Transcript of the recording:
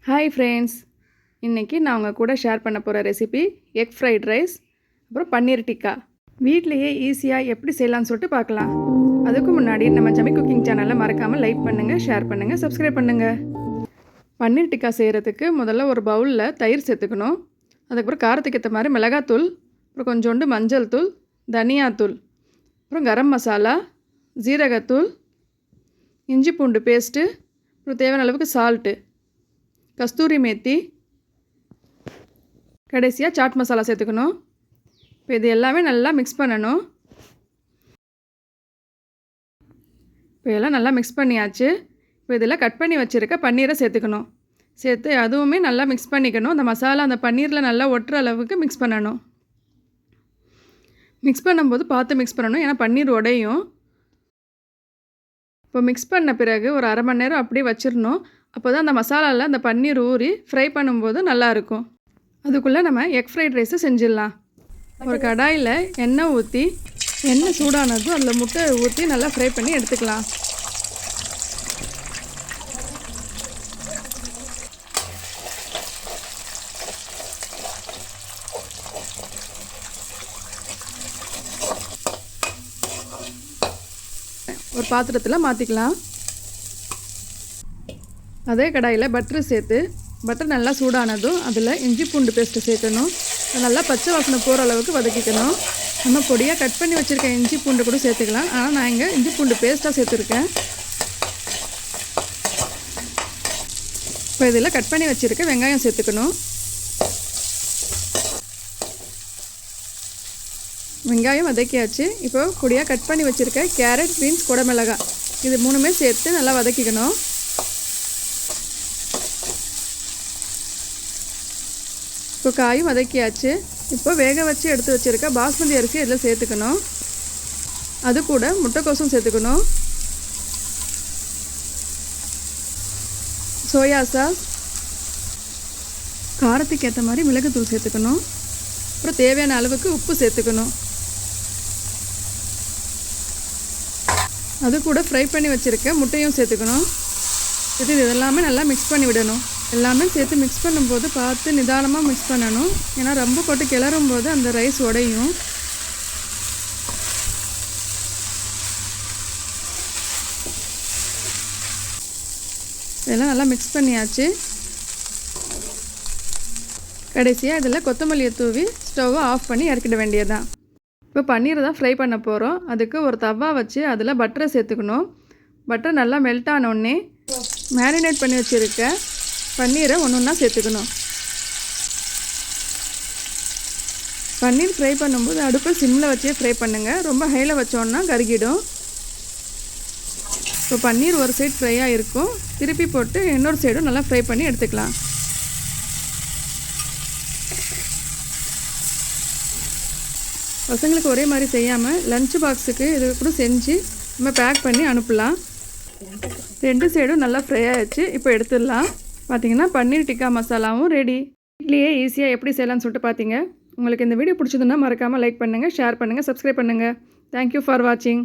Hi friends, இன்றைக்கி நான் உங்கள் கூட ஷேர் பண்ண போகிற ரெசிபி எக் ஃப்ரைட் ரைஸ், அப்புறம் பன்னீர் டிக்கா. வீட்லேயே ஈஸியாக எப்படி செய்யலாம்னு சொல்லிட்டு பார்க்கலாம். அதுக்கு முன்னாடி நம்ம ஜமி குக்கிங் சேனலை மறக்காமல் லைக் பண்ணுங்கள், ஷேர் பண்ணுங்கள், சப்ஸ்கிரைப் பண்ணுங்கள். பன்னீர் டிக்கா செய்கிறதுக்கு முதல்ல ஒரு பவுலில் தயிர் சேர்த்துக்கணும். அதுக்கப்புறம் காரத்துக்கு ஏற்ற மாதிரி மிளகாத்தூள், அப்புறம் கொஞ்சோண்டு மஞ்சள் தூள், தனியாத்தூள், அப்புறம் கரம் மசாலா, ஜீரகத்தூள், இஞ்சி பூண்டு பேஸ்ட்டு, அப்புறம் தேவையான அளவுக்கு சால்ட்டு, கஸ்தூரி மேத்தி, கடைசியாக சாட் மசாலா சேர்த்துக்கணும். இப்போ இது எல்லாமே நல்லா மிக்ஸ் பண்ணணும். இப்போ எல்லாம் நல்லா மிக்ஸ் பண்ணியாச்சு. இப்போ இதில் கட் பண்ணி வச்சுருக்க பன்னீரை சேர்த்துக்கணும். சேர்த்து அதுவுமே நல்லா மிக்ஸ் பண்ணிக்கணும். அந்த மசாலா அந்த பன்னீரில் நல்லா ஒட்டுற அளவுக்கு மிக்ஸ் பண்ணணும். மிக்ஸ் பண்ணும்போது பார்த்து மிக்ஸ் பண்ணணும், ஏன்னா பன்னீர் உடையும். இப்போ மிக்ஸ் பண்ண பிறகு ஒரு அரை மணி நேரம் அப்படியே வச்சிடணும். அப்போ தான் அந்த மசாலாவில் அந்த பன்னீர் ஊறி ஃப்ரை பண்ணும்போது நல்லாயிருக்கும். அதுக்குள்ளே நம்ம எக் ஃப்ரைட் ரைஸை செஞ்சிடலாம். ஒரு கடாயில் எண்ணெய் ஊற்றி, எண்ணெய் சூடானதும் அதில் முட்டை ஊற்றி நல்லா ஃப்ரை பண்ணி எடுத்துக்கலாம். ஒரு பாத்திரத்தில் மாற்றிக்கலாம். அதே கடாயில் பட்டர் சேர்த்து, பட்டர் நல்லா சூடானதும் அதில் இஞ்சி பூண்டு பேஸ்ட்டு சேர்க்கணும். நல்லா பச்சை வாசனை போகிற அளவுக்கு வதக்கிக்கணும். நம்ம பொடியாக கட் பண்ணி வச்சுருக்க இஞ்சி பூண்டு கூட சேர்த்துக்கலாம். ஆனால் நான் இங்கே இஞ்சி பூண்டு பேஸ்ட்டாக சேர்த்துருக்கேன். இப்போ இதில் கட் பண்ணி வச்சுருக்க வெங்காயம் சேர்த்துக்கணும். வெங்காயம் வதக்கியாச்சு. இப்போ பொடியாக கட் பண்ணி வச்சுருக்க கேரட், பீன்ஸ், குடமிளகாய் இது மூணுமே சேர்த்து நல்லா வதக்கிக்கணும். இப்போ காயும் வதக்கியாச்சு. இப்போ வேக வச்சு எடுத்து வச்சுருக்க பாஸ்மதி அரிசி இதில் சேர்த்துக்கணும். அது கூட முட்டைக்கோசும் சேர்த்துக்கணும். சோயா சாஸ், காரத்துக்கு ஏற்ற மாதிரி மிளகுத்தூள் சேர்த்துக்கணும். அப்புறம் தேவையான அளவுக்கு உப்பு சேர்த்துக்கணும். அது கூட ஃப்ரை பண்ணி வச்சுருக்க முட்டையும் சேர்த்துக்கணும். இது எல்லாமே நல்லா மிக்ஸ் பண்ணி விடணும். எல்லாமே சேர்த்து மிக்ஸ் பண்ணும்போது பார்த்து நிதானமாக மிக்ஸ் பண்ணணும், ஏன்னா ரொம்ப போட்டு கிளறும் போது அந்த ரைஸ் உடையும். இதெல்லாம் நல்லா மிக்ஸ் பண்ணியாச்சு. கடைசியாக இதில் கொத்தமல்லியை தூவி ஸ்டவ்வை ஆஃப் பண்ணி இறக்கிட வேண்டியதுதான். இப்போ பன்னீரை தான் ஃப்ரை பண்ண போகிறோம். அதுக்கு ஒரு தவா வச்சு அதில் பட்டரை சேர்த்துக்கணும். பட்டர் நல்லா மெல்ட் ஆனோடனே மேரினேட் பண்ணி வச்சுருக்க பன்னீரை ஒன்று ஒன்றா சேர்த்துக்கணும். பன்னீர் ஃப்ரை பண்ணும்போது அடுப்பு சிம்மில் வச்சே ஃப்ரை பண்ணுங்கள். ரொம்ப ஹையில் வச்சோன்னா கருகிடும். இப்போ பன்னீர் ஒரு சைடு ஃப்ரையாக இருக்கும். திருப்பி போட்டு இன்னொரு சைடும் நல்லா ஃப்ரை பண்ணி எடுத்துக்கலாம். பசங்களுக்கு ஒரே மாதிரி செய்யாமல் லஞ்ச் பாக்ஸுக்கு இது கூட செஞ்சு நம்ம பேக் பண்ணி அனுப்பலாம். ரெண்டு சைடும் நல்லா ஃப்ரை ஆகிடுச்சு. இப்போ எடுத்துடலாம். பார்த்தீங்கன்னா பன்னீர் டிக்கா மசாலாவும் ரெடி. வீட்லேயே ஈஸியாக எப்படி செய்யலாம்னு சொல்லிட்டு பார்த்தீங்க. உங்களுக்கு இந்த வீடியோ பிடிச்சதுன்னா மறக்காமல் லைக் பண்ணுங்கள், ஷேர் பண்ணுங்கள், சப்ஸ்கிரைப் பண்ணுங்கள். தேங்க்யூ ஃபார் வாட்சிங்.